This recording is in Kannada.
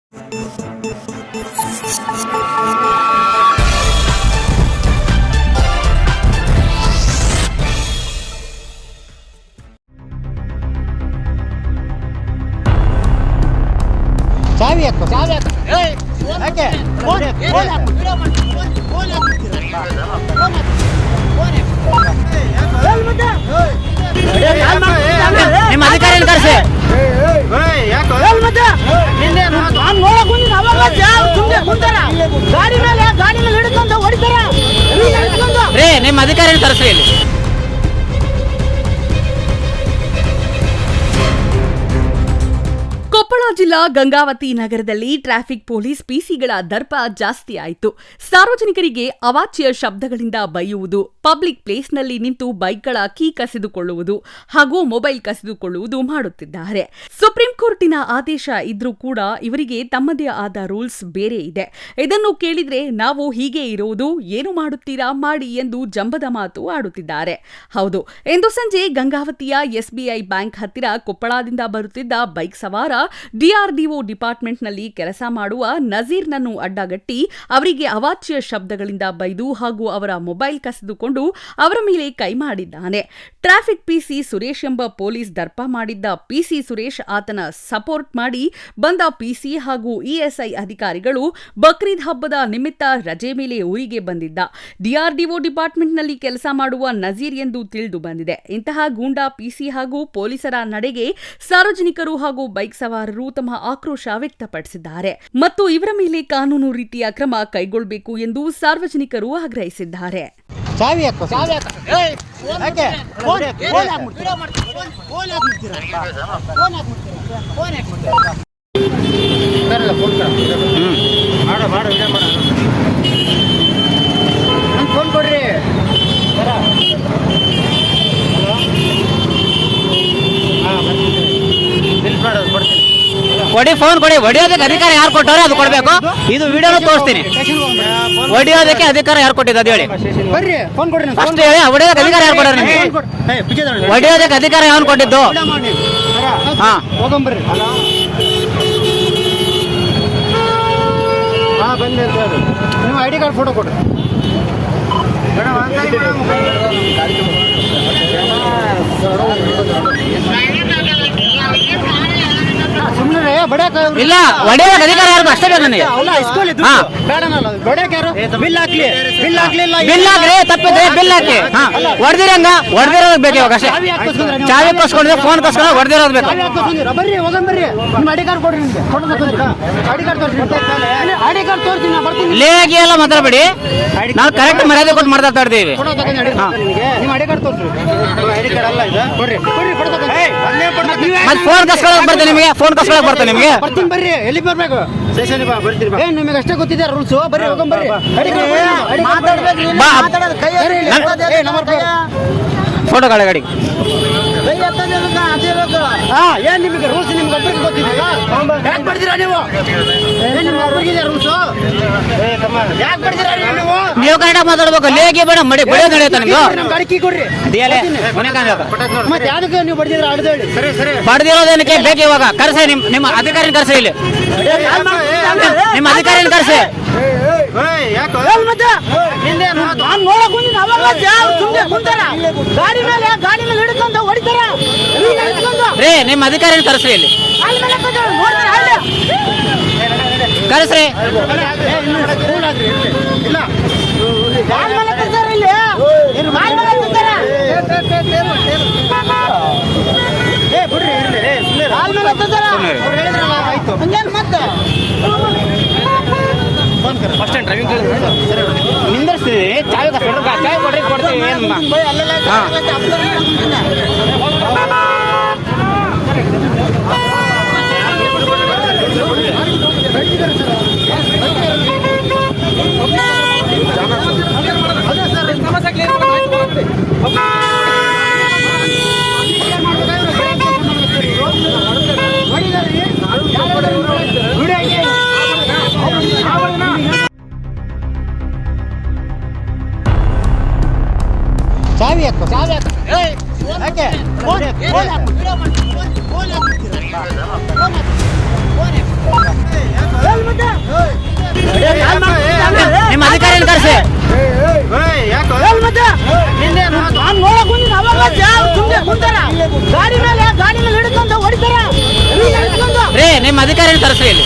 ಚಾವಿ ಹಾಕು ಯಾಕೆ ನಿಮ್ಮ ಅಧಿಕಾರಿ ಕರೆಸಿ ರೇ ನಿಮ್ಮ ಅಧಿಕಾರಿ ಕರೆಸಿ ಇಲ್ಲಿ. ಕೊಪ್ಪಳ ಜಿಲ್ಲಾ ಗಂಗಾವತಿ ನಗರದಲ್ಲಿ ಟ್ರಾಫಿಕ್ ಪೊಲೀಸ್ ಪಿಸಿಗಳ ದರ್ಪ ಜಾಸ್ತಿ ಆಯಿತು. ಸಾರ್ವಜನಿಕರಿಗೆ ಅವಾಚ್ಯ ಶಬ್ದಗಳಿಂದ ಬೈಯುವುದು, ಪಬ್ಲಿಕ್ ಪ್ಲೇಸ್ನಲ್ಲಿ ನಿಂತು ಬೈಕ್ಗಳ ಕೀ ಕಸಿದುಕೊಳ್ಳುವುದು ಹಾಗೂ ಮೊಬೈಲ್ ಕಸಿದುಕೊಳ್ಳುವುದು ಮಾಡುತ್ತಿದ್ದಾರೆ. ಸುಪ್ರೀಂ ಕೋರ್ಟಿನ ಆದೇಶ ಇದ್ರೂ ಕೂಡ ಇವರಿಗೆ ತಮ್ಮದೇ ಆದ ರೂಲ್ಸ್ ಬೇರೆ ಇದೆ. ಇದನ್ನು ಕೇಳಿದ್ರೆ ನಾವು ಹೀಗೆ ಇರೋದು, ಏನು ಮಾಡುತ್ತೀರಾ ಮಾಡಿ ಎಂದು ಜಂಬದ ಮಾತು ಆಡುತ್ತಿದ್ದಾರೆ. ಹೌದು, ಇಂದು ಸಂಜೆ ಗಂಗಾವತಿಯ ಎಸ್ಬಿಐ ಬ್ಯಾಂಕ್ ಹತ್ತಿರ ಕೊಪ್ಪಳದಿಂದ ಬರುತ್ತಿದ್ದ ಬೈಕ್ ಸವಾರ ಡಿಆರ್ಡಿಒ ಡಿಪಾರ್ಟ್ಮೆಂಟ್ನಲ್ಲಿ ಕೆಲಸ ಮಾಡುವ ನಜೀರ್ನನ್ನು ಅಡ್ಡಗಟ್ಟಿ ಅವರಿಗೆ ಅವಾಚ್ಯ ಶಬ್ದಗಳಿಂದ ಬೈದು ಹಾಗೂ ಅವರ ಮೊಬೈಲ್ ಕಸಿದುಕೊಂಡು ಅವರ ಮೇಲೆ ಕೈ ಮಾಡಿದ್ದಾನೆ. ಟ್ರಾಫಿಕ್ ಪಿಸಿ ಸುರೇಶ್ ಎಂಬ ಪೊಲೀಸ್ ದರ್ಪ ಮಾಡಿದ್ದ ಪಿಸಿ ಸುರೇಶ್ ಆತನ ಸಪೋರ್ಟ್ ಮಾಡಿ ಬಂದ ಪಿಸಿ ಹಾಗೂ ಇಎಸ್ಐ ಅಧಿಕಾರಿಗಳು ಬಕ್ರೀದ್ ಹಬ್ಬದ ನಿಮಿತ್ತ ರಜೆ ಮೇಲೆ ಊರಿಗೆ ಬಂದಿದ್ದ ಡಿಆರ್ಡಿಒ ಡಿಪಾರ್ಟ್ಮೆಂಟ್ನಲ್ಲಿ ಕೆಲಸ ಮಾಡುವ ನಜೀರ್ ಎಂದು ತಿಳಿದು ಬಂದಿದೆ. ಇಂತಹ ಗೂಂಡಾ ಪಿಸಿ ಹಾಗೂ ಪೊಲೀಸರ ನಡೆಗೆ ಸಾರ್ವಜನಿಕರು ಹಾಗೂ ಬೈಕ್ ಸವಾರರು ತಮ್ಮ ಆಕ್ರೋಶ ವ್ಯಕ್ತಪಡಿಸಿದ್ದಾರೆ ಮತ್ತು ಇವರ ಮೇಲೆ ಕಾನೂನು ರೀತಿಯ ಕ್ರಮ ಕೈಗೊಳ್ಳಬೇಕು ಎಂದು ಸಾರ್ವಜನಿಕರು ಆಗ್ರಹಿಸಿದ್ದಾರೆ. ಚಾವಿ ಹಾಕು ಯಾಕೆ ಫೋನ್ ಕೊಡ್ರಿ. ಕೊಡಿ, ಫೋನ್ ಕೊಡಿ. ಹೊಡಿಯೋದಕ್ಕೆ ಅಧಿಕಾರ ಯಾರು ಕೊಟ್ಟವ್ರೆ ಅದು ಕೊಡಬೇಕು. ಇದು ವಿಡಿಯೋನ ತೋರಿಸ್ತೀನಿ. ಹೊಡಿಯೋದಕ್ಕೆ ಅಧಿಕಾರ ಯಾರು ಕೊಟ್ಟಿದ್ದು ಅದು ಹೇಳಿ. ಫೋನ್ ಕೊಡ್ರಿ. ಫಸ್ಟ್ ಹೇಳಿ, ಹೊಡಿಯೋದಕ್ಕೆ ಅಧಿಕಾರ ಯಾರು ಕೊಟ್ಟವ್ರೆ ನಿಮಗೆ? ಹೊಡಿಯೋದಕ್ಕೆ ಅಧಿಕಾರ ಯಾರು ಕೊಟ್ಟಿದ್ದು? ಹಾ, ಹೋಗಂಬರ್ರಿ. ಹಾ, ಬನ್ನಿ ಅಂತ ಹೇಳಿ. ನೀವು ಐಡಿ ಕಾರ್ಡ್ ಫೋಟೋ ಕೊಡ್ರಿ. ಸುಮ್ಮನೆ ಇಲ್ಲ, ಹೊಡಿಯೋದಕ್ಕೆ ಅಧಿಕಾರ ಯಾರು ಅಷ್ಟೇ ಬೇಕು ನನಗೆ. ಬಿಲ್ ಹಾಕ್ಲಿಲ್ಲ, ಬಿಲ್ ಹಾಕ್ರಿ, ತಪ್ಪಿದ್ರೆ ಬಿಲ್ ಹಾಕಿ. ಹೊಡೆದಿರಂಗ ಹೊಡೆದಿರೋದು ಬೇಕು ಇವಾಗ ಅಷ್ಟೇ. ಚಾವಿ ಕಸ್ಕೊಂಡ್ರೆ ಫೋನ್ ಕಸ್ಕೊಂಡ್ರೆ ಹೊಡೆದಿರೋದು ಬೇಕು. ಬರ್ರಿ ಹೋಗಂಬರ್ರಿ. ನಿಮ್ಮ ಐಡಿ ಕಾರ್ಡ್ ಕೊಡ್ರಿ. ನಿಮ್ಗೆ ಐಡಿ ಕಾರ್ಡ್ ತೋರಿಸಿ. ಐಡಿ ಕಾರ್ಡ್ ತೋರಿಸಿ, ನಾ ಬರ್ತೀನಿ. ಲೇಗಿ ಎಲ್ಲ ಮಾತಾಡಬೇಡಿ, ನಾವು ಕರೆಕ್ಟ್ ಮರ್ಯಾದೆ ಕೊಟ್ಟು ಮಾತಾಡ್ತಾ ಇದ್ದೀವಿ. ನಿಮ್ಮ ಐಡಿ ಕಾರ್ಡ್ ತೋರಿಸಿ. ಐಡಿ ಕಾರ್ಡ್ ಅಲ್ಲ ಇದು. ಕೊಡ್ರಿ ಫೋಟೋ ತಗೊಂಡು. ಮತ್ತೆ ಫೋನ್ ಕಸ್ಕೊಳಕ್ ಬರ್ತೇನೆ ನಿಮಗೆ, ಫೋನ್ ಕಸ್ಕೊಳಕ್ ಬರ್ತೇನೆ ನಿಮಗೆ. ಬರ್ತೀನಿ ಬರ್ರಿ. ಎಲ್ಲಿ ಬರ್ಬೇಕು? ಸ್ಟೇಷನ್ ಬರ್ತೀರಿ. ಏನ್ ನಿಮಗೆ ಅಷ್ಟೇ ಗೊತ್ತಿದೆ ರೂಲ್ಸ್? ಬರ್ರಿ ಹೋಗಂಬರ್ರಿ. ಫೋಟೋ ಗಾಡಿ ಗಾಡಿ ಏನ್ ನಿಮಗೆ ರೂಲ್ಸ್ ನಿಮ್ಗೆ ಒಬ್ಬರಿಗೆ ಗೊತ್ತಿದೆ? ಯಾಕೆ ಬರ್ತೀರಾ ನೀವು? ನಿಮ್ಗೆ ಒಬ್ಬರಿಗೆ ರೂಲ್ಸ್ ಯಾಕೆ ಬರ್ತೀರಾ ನೀವು? ನೀವು ಕನ್ನಡ ಮಾತಾಡ್ಬೇಕು. ಲೇಗಿ ಬೇಡ, ಮಡಿ ಬಡಿಯೋದು ನಡೆಯುತ್ತೆ ನಿಮ್ಗೆ. ನಮ್ಗೆ ಅಡಿಕೆ ಕೊಡ್ರಿ. ಮತ್ತೆ ಯಾವ್ದಕ್ಕೆ ನೀವು ಬಡ್ದಿದ್ರ ಅಡ್ದು ಹೇಳಿ. ಸರಿ ಬಡ್ದಿರೋದೇನಕ್ಕೆ ಬೇಕು ಇವಾಗ? ಕರ್ಸಿ, ನಿಮ್ಮ ಅಧಿಕಾರಿನ ಕರ್ಸಿ ಇಲ್ಲಿ. ನಿಮ್ಮ ಅಧಿಕಾರಿನ ಕರ್ಸಿ. ರೇ ನಿಮ್ಮ ಅಧಿಕಾರಿನ ಕರ್ಸಿ ಇಲ್ಲಿ. ಕರ್ಸ್ರಿ. ನಿಂದಿರ್ಸ್ತೀವಿ. ಚಾವಿ ಕೊಡ್ರಿ, ಕೊಡ್ತೀವಿ. ಚಾವಿ ಹಾಕು ಯಾಕೆ ಗಾಡಿ ಮೇಲೆ ಹಿಡಿಕೊಂಡು ಹೊಡಿತಾರ ರೇ ನಿಮ್ಮ ಅಧಿಕಾರಿನ ತರಿಸ್ರಿ ಇಲ್ಲಿ.